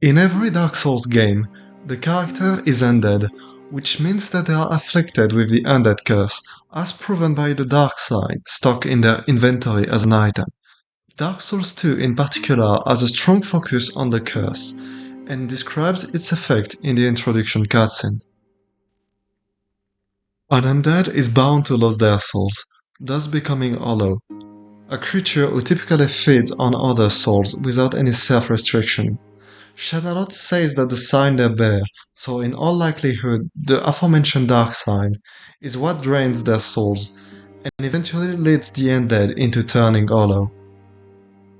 In every Dark Souls game, the character is undead, which means that they are afflicted with the undead curse, as proven by the dark sign stock in their inventory as an item. Dark Souls 2 in particular has a strong focus on the curse, and describes its effect in the introduction cutscene. An undead is bound to lose their souls, thus becoming hollow, a creature who typically feeds on other souls without any self-restriction. Shadalot says that the sign they bear, so in all likelihood the aforementioned dark sign, is what drains their souls, and eventually leads the undead into turning hollow.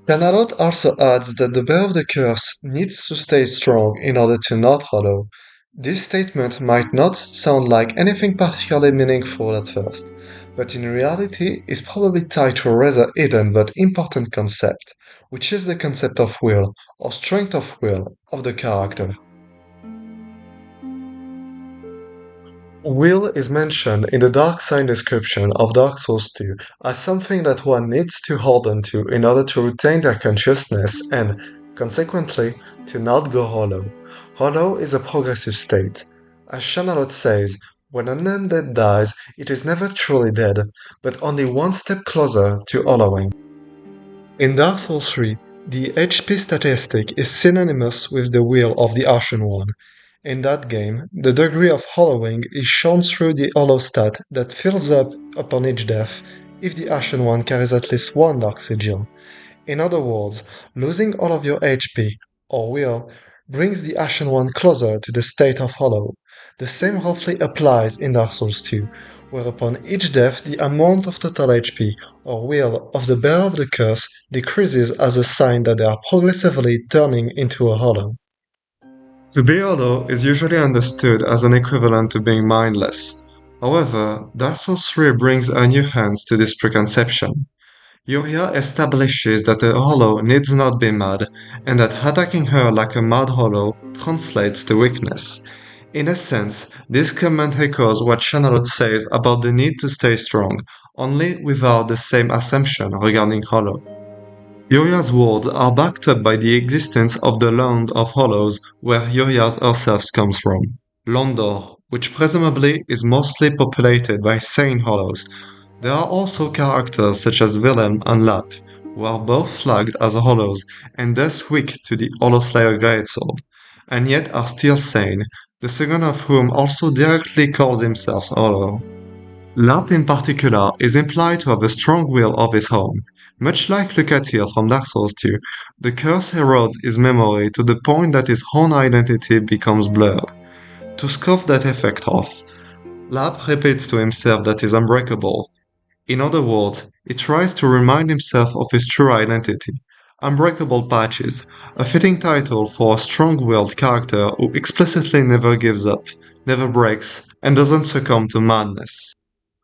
Shadalot also adds that the bear of the curse needs to stay strong in order to not hollow. This statement might not sound like anything particularly meaningful at first, but in reality is probably tied to a rather hidden but important concept, which is the concept of will, or strength of will, of the character. Will is mentioned in the dark sign description of Dark Souls 2 as something that one needs to hold on to in order to retain their consciousness and, consequently, to not go hollow. Hollow is a progressive state. As Shanalot says, when an undead dies, it is never truly dead, but only one step closer to hollowing. In Dark Souls 3, the HP statistic is synonymous with the will of the Ashen One. In that game, the degree of hollowing is shown through the hollow stat that fills up upon each death if the Ashen One carries at least one Dark Sigil. In other words, losing all of your HP, or will, brings the Ashen One closer to the state of hollow. The same roughly applies in Dark Souls 2, where upon each death the amount of total HP, or will, of the bearer of the curse decreases as a sign that they are progressively turning into a hollow. To be hollow is usually understood as an equivalent to being mindless. However, Dark Souls 3 brings a new hands to this preconception. Yuria establishes that a hollow needs not be mad, and that attacking her like a mad hollow translates to weakness. In a sense, this comment echoes what Shanalot says about the need to stay strong, only without the same assumption regarding hollow. Yuria's words are backed up by the existence of the Land of Hollows where Yuria herself comes from, Londor, which presumably is mostly populated by sane hollows. There are also characters such as Willem and Lap, who are both flagged as hollows and thus weak to the Holoslayer Greatsword, and yet are still sane, the second of whom also directly calls himself hollow. Lap in particular is implied to have a strong will of his own. Much like Lucatir from Dark Souls 2, the curse erodes his memory to the point that his own identity becomes blurred. To scoff that effect off, Lap repeats to himself that he's unbreakable. In other words, he tries to remind himself of his true identity. Unbreakable Patches, a fitting title for a strong-willed character who explicitly never gives up, never breaks, and doesn't succumb to madness.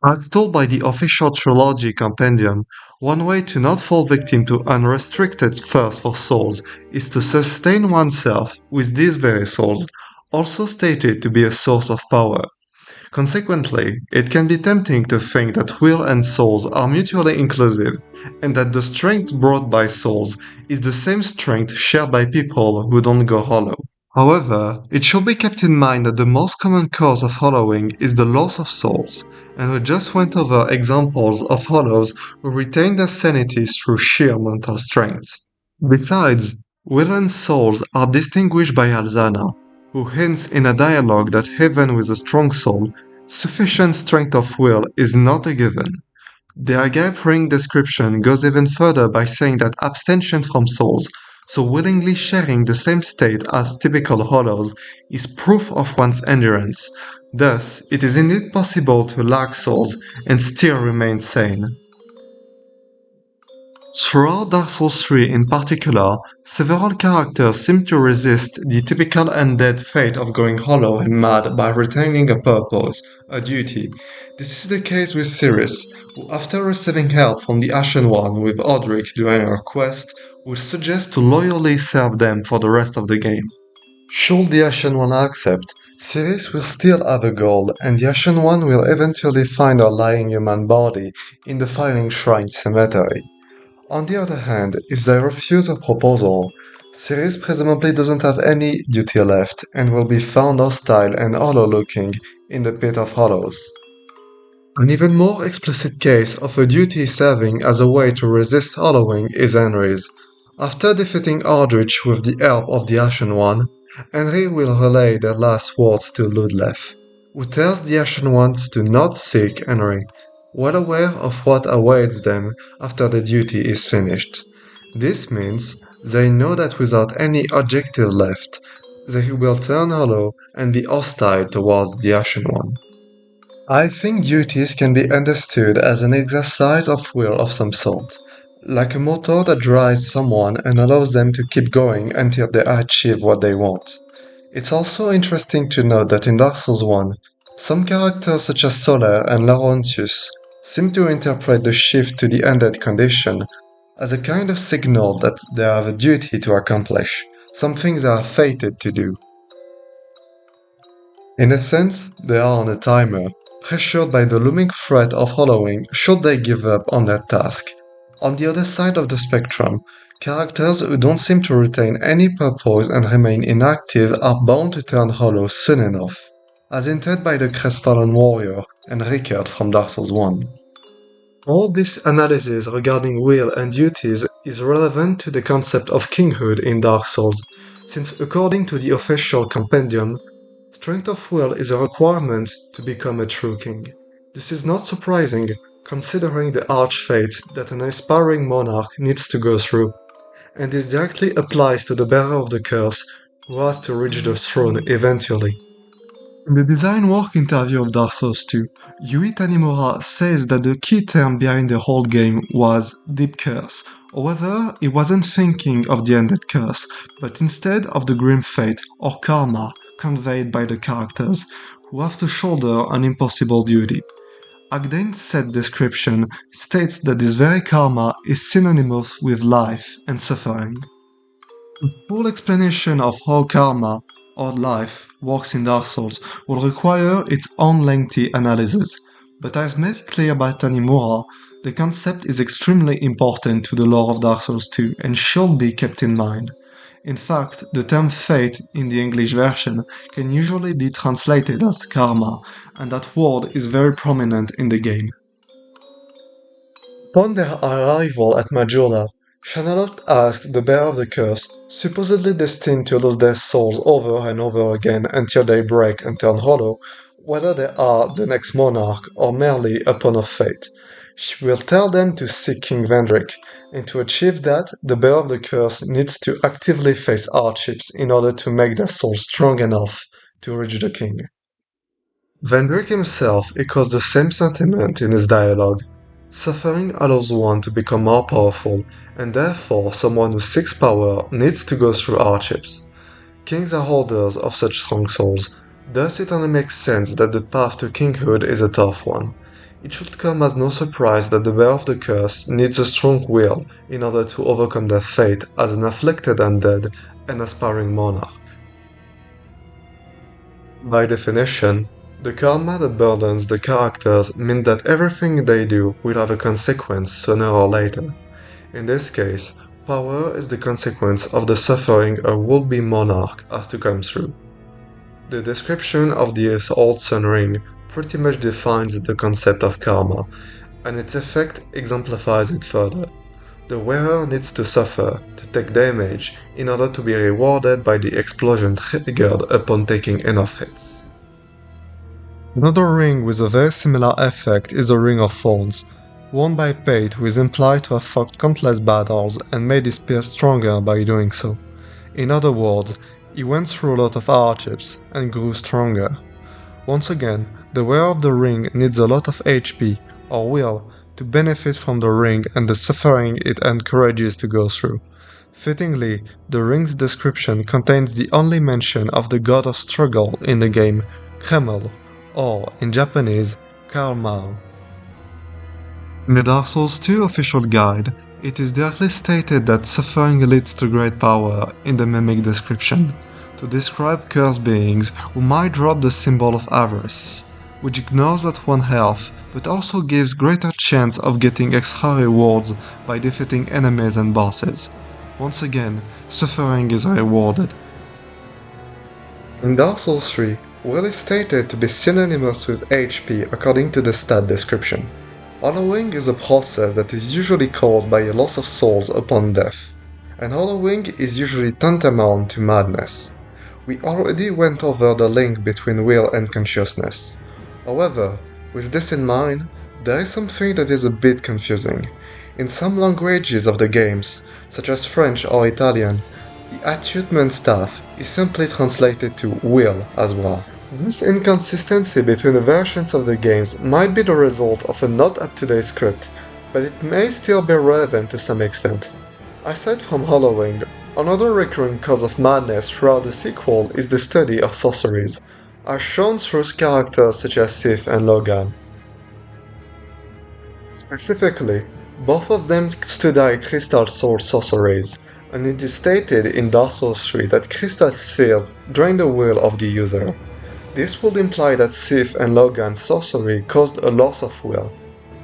As told by the official trilogy compendium, one way to not fall victim to unrestricted thirst for souls is to sustain oneself with these very souls, also stated to be a source of power. Consequently, it can be tempting to think that will and souls are mutually inclusive, and that the strength brought by souls is the same strength shared by people who don't go hollow. However, it should be kept in mind that the most common cause of hollowing is the loss of souls, and we just went over examples of hollows who retain their sanity through sheer mental strength. Besides, will and souls are distinguished by Alzana, who hints in a dialogue that even with a strong soul, sufficient strength of will is not a given. The Agape Ring description goes even further by saying that abstention from souls, so willingly sharing the same state as typical hollows, is proof of one's endurance. Thus, it is indeed possible to lack souls and still remain sane. Throughout Dark Souls 3 in particular, several characters seem to resist the typical undead fate of going hollow and mad by retaining a purpose, a duty. This is the case with Cirith, who after receiving help from the Ashen One with Odric during her quest, will suggest to loyally serve them for the rest of the game. Should the Ashen One accept, Cirith will still have a goal, and the Ashen One will eventually find her lying human body in the Filing Shrine cemetery. On the other hand, if they refuse a proposal, Sirius presumably doesn't have any duty left and will be found hostile and hollow looking in the Pit of Hollows. An even more explicit case of a duty serving as a way to resist hollowing is Henry's. After defeating Aldrich with the help of the Ashen One, Henry will relay their last words to Ludleth, who tells the Ashen Ones to not seek Henry, well aware of what awaits them after the duty is finished. This means they know that without any objective left, they will turn hollow and be hostile towards the Ashen One. I think duties can be understood as an exercise of will of some sort, like a motor that drives someone and allows them to keep going until they achieve what they want. It's also interesting to note that in Dark Souls 1, some characters such as Solar and Laurentius seem to interpret the shift to the undead condition as a kind of signal that they have a duty to accomplish, something they are fated to do. In a sense, they are on a timer, pressured by the looming threat of hollowing should they give up on that task. On the other side of the spectrum, characters who don't seem to retain any purpose and remain inactive are bound to turn hollow soon enough, as hinted by the crestfallen warrior and Rickard from Dark Souls 1. All this analysis regarding will and duties is relevant to the concept of kinghood in Dark Souls, since according to the official compendium, strength of will is a requirement to become a true king. This is not surprising, considering the arch fate that an aspiring monarch needs to go through, and this directly applies to the bearer of the curse who has to reach the throne eventually. In the design work interview of Dark Souls 2, Yui Tanimura says that the key term behind the whole game was Deep Curse. However, he wasn't thinking of the Undead Curse, but instead of the grim fate or karma conveyed by the characters, who have to shoulder an impossible duty. Agdain's said description states that this very karma is synonymous with life and suffering. A full explanation of how karma, or life, works in Dark Souls will require its own lengthy analysis, but as made clear by Tanimura, the concept is extremely important to the lore of Dark Souls 2 and should be kept in mind. In fact, the term fate in the English version can usually be translated as karma, and that word is very prominent in the game. Upon their arrival at Majula, Shanalot asked the bearer of the curse, supposedly destined to lose their souls over and over again until they break and turn hollow, whether they are the next monarch or merely a pawn of fate. She will tell them to seek King Vendrick, and to achieve that, the bearer of the curse needs to actively face hardships in order to make their souls strong enough to reach the king. Vendrick himself echoes the same sentiment in his dialogue. Suffering allows one to become more powerful, and therefore someone who seeks power needs to go through hardships. Kings are holders of such strong souls, thus it only makes sense that the path to kinghood is a tough one. It should come as no surprise that the bearer of the curse needs a strong will in order to overcome their fate as an afflicted undead and aspiring monarch. By definition, the karma that burdens the characters means that everything they do will have a consequence sooner or later. In this case, power is the consequence of the suffering a would-be monarch has to come through. The description of the Old Sun Ring pretty much defines the concept of karma, and its effect exemplifies it further. The wearer needs to suffer, to take damage, in order to be rewarded by the explosion triggered upon taking enough hits. Another ring with a very similar effect is the Ring of Thorns, worn by Pate, who is implied to have fought countless battles and made his spear stronger by doing so. In other words, he went through a lot of hardships and grew stronger. Once again, the wearer of the ring needs a lot of HP, or will, to benefit from the ring and the suffering it encourages to go through. Fittingly, the ring's description contains the only mention of the god of struggle in the game, Kreml, or, in Japanese, Karl. In the Dark Souls 2 official guide, it is directly stated that suffering leads to great power in the mimic description, to describe cursed beings who might drop the symbol of avarice, which ignores that one health but also gives greater chance of getting extra rewards by defeating enemies and bosses. Once again, suffering is rewarded. In Dark Souls 3, will is stated to be synonymous with HP according to the stat description. Hollowing is a process that is usually caused by a loss of souls upon death, and hollowing is usually tantamount to madness. We already went over the link between will and consciousness. However, with this in mind, there is something that is a bit confusing. In some languages of the games, such as French or Italian, the attunement staff is simply translated to will as well. This inconsistency between the versions of the games might be the result of a not up-to-date script, but it may still be relevant to some extent. Aside from hollowing, another recurring cause of madness throughout the sequel is the study of sorceries, as shown through characters such as Sif and Logan. Specifically, both of them study crystal sword sorceries, and it is stated in Dark Souls 3 that crystal spheres drain the will of the user. This would imply that Sif and Logan's sorcery caused a loss of will,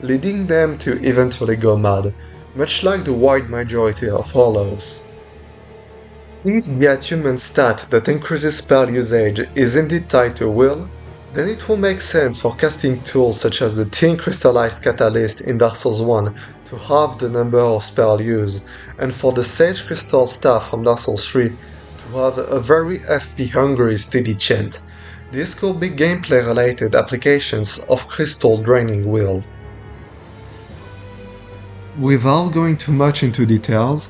leading them to eventually go mad, much like the wide majority of Hollows. If the attunement stat that increases spell usage is indeed tied to will, then it will make sense for casting tools such as the Tin Crystallized Catalyst in Dark Souls 1 to halve the number of spell used, and for the Sage Crystal Staff from Dark Souls 3 to have a very FP-hungry steady chant. These could be gameplay-related applications of crystal draining will. Without going too much into details,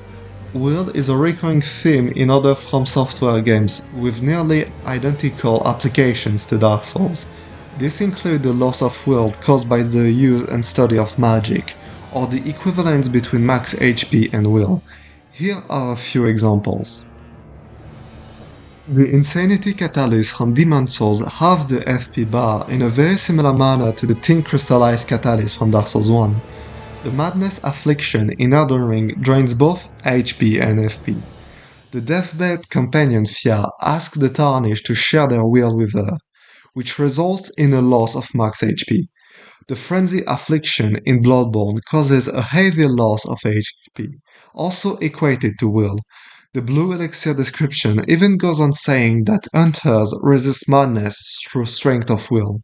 will is a recurring theme in other From Software games with nearly identical applications to Dark Souls. This includes the loss of will caused by the use and study of magic, or the equivalence between max HP and will. Here are a few examples. The Insanity Catalyst from Demon Souls halves the FP bar in a very similar manner to the Tin Crystallized Catalyst from Dark Souls 1. The Madness Affliction in Elden Ring drains both HP and FP. The Deathbed companion Fia asks the Tarnished to share their will with her, which results in a loss of max HP. The Frenzy Affliction in Bloodborne causes a heavy loss of HP, also equated to will. The Blue Elixir description even goes on saying that hunters resist madness through strength of will.